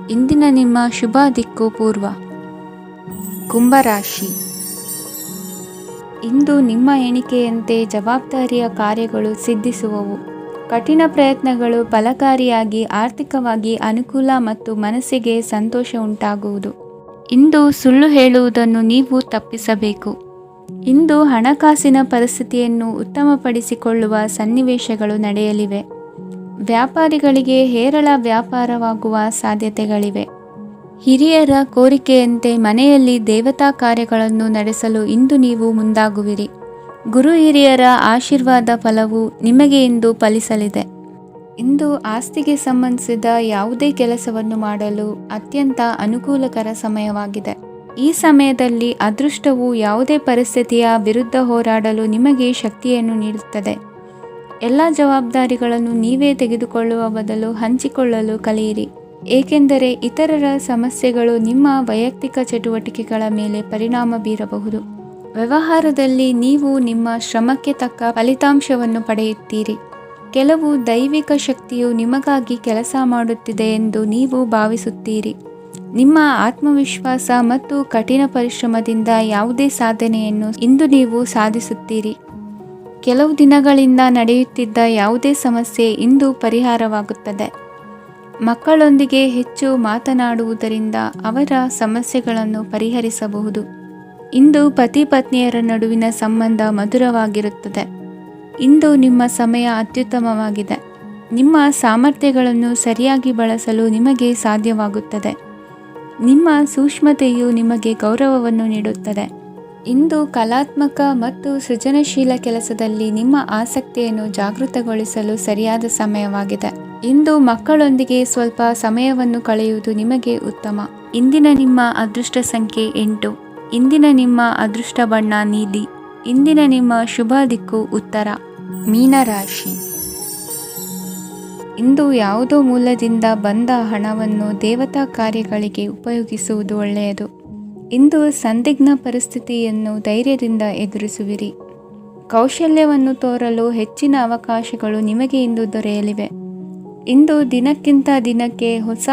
ಇಂದಿನ ನಿಮ್ಮ ಶುಭ ದಿಕ್ಕು ಪೂರ್ವ. ಕುಂಭರಾಶಿ. ಇಂದು ನಿಮ್ಮ ಎಣಿಕೆಯಂತೆ ಜವಾಬ್ದಾರಿಯ ಕಾರ್ಯಗಳು ಸಿದ್ಧಿಸುವವು. ಕಠಿಣ ಪ್ರಯತ್ನಗಳು ಫಲಕಾರಿಯಾಗಿ ಆರ್ಥಿಕವಾಗಿ ಅನುಕೂಲ ಮತ್ತು ಮನಸ್ಸಿಗೆ ಸಂತೋಷ ಉಂಟಾಗುವುದು. ಇಂದು ಸುಳ್ಳು ಹೇಳುವುದನ್ನು ನೀವು ತಪ್ಪಿಸಬೇಕು. ಇಂದು ಹಣಕಾಸಿನ ಪರಿಸ್ಥಿತಿಯನ್ನು ಉತ್ತಮಪಡಿಸಿಕೊಳ್ಳುವ ಸನ್ನಿವೇಶಗಳು ನಡೆಯಲಿವೆ. ವ್ಯಾಪಾರಿಗಳಿಗೆ ಹೇರಳ ವ್ಯಾಪಾರವಾಗುವ ಸಾಧ್ಯತೆಗಳಿವೆ. ಹಿರಿಯರ ಕೋರಿಕೆಯಂತೆ ಮನೆಯಲ್ಲಿ ದೇವತಾ ಕಾರ್ಯಗಳನ್ನು ನಡೆಸಲು ಇಂದು ನೀವು ಮುಂದಾಗುವಿರಿ. ಗುರು ಹಿರಿಯರ ಆಶೀರ್ವಾದ ಫಲವು ನಿಮಗೆ ಇಂದು ಫಲಿಸಲಿದೆ. ಇಂದು ಆಸ್ತಿಗೆ ಸಂಬಂಧಿಸಿದ ಯಾವುದೇ ಕೆಲಸವನ್ನು ಮಾಡಲು ಅತ್ಯಂತ ಅನುಕೂಲಕರ ಸಮಯವಾಗಿದೆ. ಈ ಸಮಯದಲ್ಲಿ ಅದೃಷ್ಟವು ಯಾವುದೇ ಪರಿಸ್ಥಿತಿಯ ವಿರುದ್ಧ ಹೋರಾಡಲು ನಿಮಗೆ ಶಕ್ತಿಯನ್ನು ನೀಡುತ್ತದೆ. ಎಲ್ಲ ಜವಾಬ್ದಾರಿಗಳನ್ನು ನೀವೇ ತೆಗೆದುಕೊಳ್ಳುವ ಬದಲು ಹಂಚಿಕೊಳ್ಳಲು ಕಲಿಯಿರಿ, ಏಕೆಂದರೆ ಇತರರ ಸಮಸ್ಯೆಗಳು ನಿಮ್ಮ ವೈಯಕ್ತಿಕ ಚಟುವಟಿಕೆಗಳ ಮೇಲೆ ಪರಿಣಾಮ ಬೀರಬಹುದು. ವ್ಯವಹಾರದಲ್ಲಿ ನೀವು ನಿಮ್ಮ ಶ್ರಮಕ್ಕೆ ತಕ್ಕ ಫಲಿತಾಂಶವನ್ನು ಪಡೆಯುತ್ತೀರಿ. ಕೆಲವು ದೈವಿಕ ಶಕ್ತಿಯು ನಿಮಗಾಗಿ ಕೆಲಸ ಮಾಡುತ್ತಿದೆ ಎಂದು ನೀವು ಭಾವಿಸುತ್ತೀರಿ. ನಿಮ್ಮ ಆತ್ಮವಿಶ್ವಾಸ ಮತ್ತು ಕಠಿಣ ಪರಿಶ್ರಮದಿಂದ ಯಾವುದೇ ಸಾಧನೆಯನ್ನು ಇಂದು ನೀವು ಸಾಧಿಸುತ್ತೀರಿ. ಕೆಲವು ದಿನಗಳಿಂದ ನಡೆಯುತ್ತಿದ್ದ ಯಾವುದೇ ಸಮಸ್ಯೆ ಇಂದು ಪರಿಹಾರವಾಗುತ್ತದೆ. ಮಕ್ಕಳೊಂದಿಗೆ ಹೆಚ್ಚು ಮಾತನಾಡುವುದರಿಂದ ಅವರ ಸಮಸ್ಯೆಗಳನ್ನು ಪರಿಹರಿಸಬಹುದು. ಇಂದು ಪತಿ ಪತ್ನಿಯರ ನಡುವಿನ ಸಂಬಂಧ ಮಧುರವಾಗಿರುತ್ತದೆ. ಇಂದು ನಿಮ್ಮ ಸಮಯ ಅತ್ಯುತ್ತಮವಾಗಿದೆ. ನಿಮ್ಮ ಸಾಮರ್ಥ್ಯಗಳನ್ನು ಸರಿಯಾಗಿ ಬಳಸಲು ನಿಮಗೆ ಸಾಧ್ಯವಾಗುತ್ತದೆ. ನಿಮ್ಮ ಸೂಕ್ಷ್ಮತೆಯು ನಿಮಗೆ ಗೌರವವನ್ನು ನೀಡುತ್ತದೆ. ಇಂದು ಕಲಾತ್ಮಕ ಮತ್ತು ಸೃಜನಶೀಲ ಕೆಲಸದಲ್ಲಿ ನಿಮ್ಮ ಆಸಕ್ತಿಯನ್ನು ಜಾಗೃತಗೊಳಿಸಲು ಸರಿಯಾದ ಸಮಯವಾಗಿದೆ. ಇಂದು ಮಕ್ಕಳೊಂದಿಗೆ ಸ್ವಲ್ಪ ಸಮಯವನ್ನು ಕಳೆಯುವುದು ನಿಮಗೆ ಉತ್ತಮ. ಇಂದಿನ ನಿಮ್ಮ ಅದೃಷ್ಟ ಸಂಖ್ಯೆ 8. ಇಂದಿನ ನಿಮ್ಮ ಅದೃಷ್ಟ ಬಣ್ಣ ನೀಲಿ. ಇಂದಿನ ನಿಮ್ಮ ಶುಭ ದಿಕ್ಕು ಉತ್ತರ. ಮೀನರಾಶಿ. ಇಂದು ಯಾವುದೋ ಮೂಲದಿಂದ ಬಂದ ಹಣವನ್ನು ದೇವತಾ ಕಾರ್ಯಗಳಿಗೆ ಉಪಯೋಗಿಸುವುದು ಒಳ್ಳೆಯದು. ಇಂದು ಸಂದಿಗ್ಧ ಪರಿಸ್ಥಿತಿಯನ್ನು ಧೈರ್ಯದಿಂದ ಎದುರಿಸುವಿರಿ. ಕೌಶಲ್ಯವನ್ನು ತೋರಲು ಹೆಚ್ಚಿನ ಅವಕಾಶಗಳು ನಿಮಗೆ ಇಂದು ದೊರೆಯಲಿವೆ. ಇಂದು ದಿನಕ್ಕಿಂತ ದಿನಕ್ಕೆ ಹೊಸ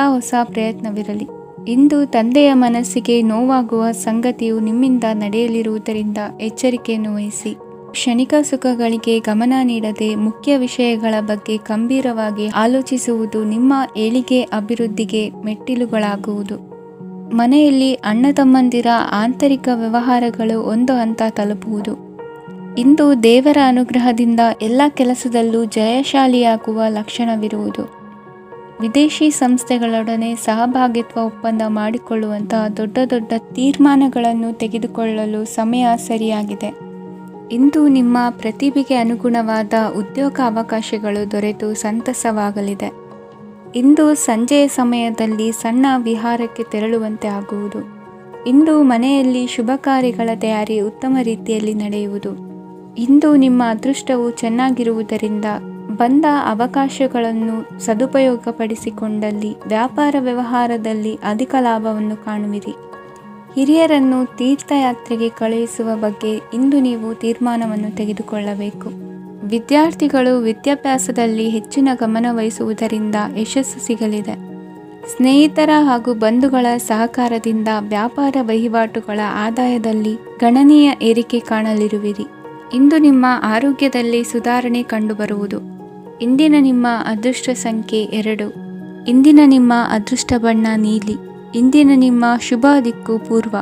ಪ್ರಯತ್ನವಿರಲಿ. ಇಂದು ತಂದೆಯ ಮನಸ್ಸಿಗೆ ನೋವಾಗುವ ಸಂಗತಿಯು ನಿಮ್ಮಿಂದ ನಡೆಯಲಿರುವುದರಿಂದ ಎಚ್ಚರಿಕೆಯನ್ನು ವಹಿಸಿ. ಕ್ಷಣಿಕ ಸುಖಗಳಿಗೆ ಗಮನ ನೀಡದೆ ಮುಖ್ಯ ವಿಷಯಗಳ ಬಗ್ಗೆ ಗಂಭೀರವಾಗಿ ಆಲೋಚಿಸುವುದು ನಿಮ್ಮ ಏಳಿಗೆ ಅಭಿವೃದ್ಧಿಗೆ ಮೆಟ್ಟಿಲುಗಳಾಗುವುದು. ಮನೆಯಲ್ಲಿ ಅಣ್ಣ ತಮ್ಮಂದಿರ ಆಂತರಿಕ ವ್ಯವಹಾರಗಳು ಒಂದು ಹಂತ ತಲುಪುವುದು. ಇಂದು ದೇವರ ಅನುಗ್ರಹದಿಂದ ಎಲ್ಲ ಕೆಲಸದಲ್ಲೂ ಜಯಶಾಲಿಯಾಗುವ ಲಕ್ಷಣವಿರುವುದು. ವಿದೇಶಿ ಸಂಸ್ಥೆಗಳೊಡನೆ ಸಹಭಾಗಿತ್ವ ಒಪ್ಪಂದ ಮಾಡಿಕೊಳ್ಳುವಂತಹ ದೊಡ್ಡ ತೀರ್ಮಾನಗಳನ್ನು ತೆಗೆದುಕೊಳ್ಳಲು ಸಮಯ ಸರಿಯಾಗಿದೆ. ಇಂದು ನಿಮ್ಮ ಪ್ರತಿಭೆಗೆ ಅನುಗುಣವಾದ ಉದ್ಯೋಗ ಅವಕಾಶಗಳು ದೊರೆತು ಸಂತಸವಾಗಲಿದೆ. ಇಂದು ಸಂಜೆಯ ಸಮಯದಲ್ಲಿ ಸಣ್ಣ ವಿಹಾರಕ್ಕೆ ತೆರಳುವಂತೆ ಆಗುವುದು. ಇಂದು ಮನೆಯಲ್ಲಿ ಶುಭ ಕಾರ್ಯಗಳ ತಯಾರಿ ಉತ್ತಮ ರೀತಿಯಲ್ಲಿ ನಡೆಯುವುದು. ಇಂದು ನಿಮ್ಮ ಅದೃಷ್ಟವು ಚೆನ್ನಾಗಿರುವುದರಿಂದ ಬಂದ ಅವಕಾಶಗಳನ್ನು ಸದುಪಯೋಗಪಡಿಸಿಕೊಂಡಲ್ಲಿ ವ್ಯಾಪಾರ ವ್ಯವಹಾರದಲ್ಲಿ ಅಧಿಕ ಲಾಭವನ್ನು ಕಾಣುವಿರಿ. ಹಿರಿಯರನ್ನು ತೀರ್ಥಯಾತ್ರೆಗೆ ಕಳುಹಿಸುವ ಬಗ್ಗೆ ಇಂದು ನೀವು ತೀರ್ಮಾನವನ್ನು ತೆಗೆದುಕೊಳ್ಳಬೇಕು. ವಿದ್ಯಾರ್ಥಿಗಳು ವಿದ್ಯಾಭ್ಯಾಸದಲ್ಲಿ ಹೆಚ್ಚಿನ ಗಮನ ವಹಿಸುವುದರಿಂದ ಯಶಸ್ಸು ಸಿಗಲಿದೆ. ಸ್ನೇಹಿತರ ಹಾಗೂ ಬಂಧುಗಳ ಸಹಕಾರದಿಂದ ವ್ಯಾಪಾರ ವಹಿವಾಟುಗಳ ಆದಾಯದಲ್ಲಿ ಗಣನೀಯ ಏರಿಕೆ ಕಾಣಲಿರುವಿರಿ. ಇಂದು ನಿಮ್ಮ ಆರೋಗ್ಯದಲ್ಲಿ ಸುಧಾರಣೆ ಕಂಡುಬರುವುದು. ಇಂದಿನ ನಿಮ್ಮ ಅದೃಷ್ಟ ಸಂಖ್ಯೆ 2. ಇಂದಿನ ನಿಮ್ಮ ಅದೃಷ್ಟ ಬಣ್ಣ ನೀಲಿ. ಇಂದಿನ ನಿಮ್ಮ ಶುಭ ದಿಕ್ಕು ಪೂರ್ವ.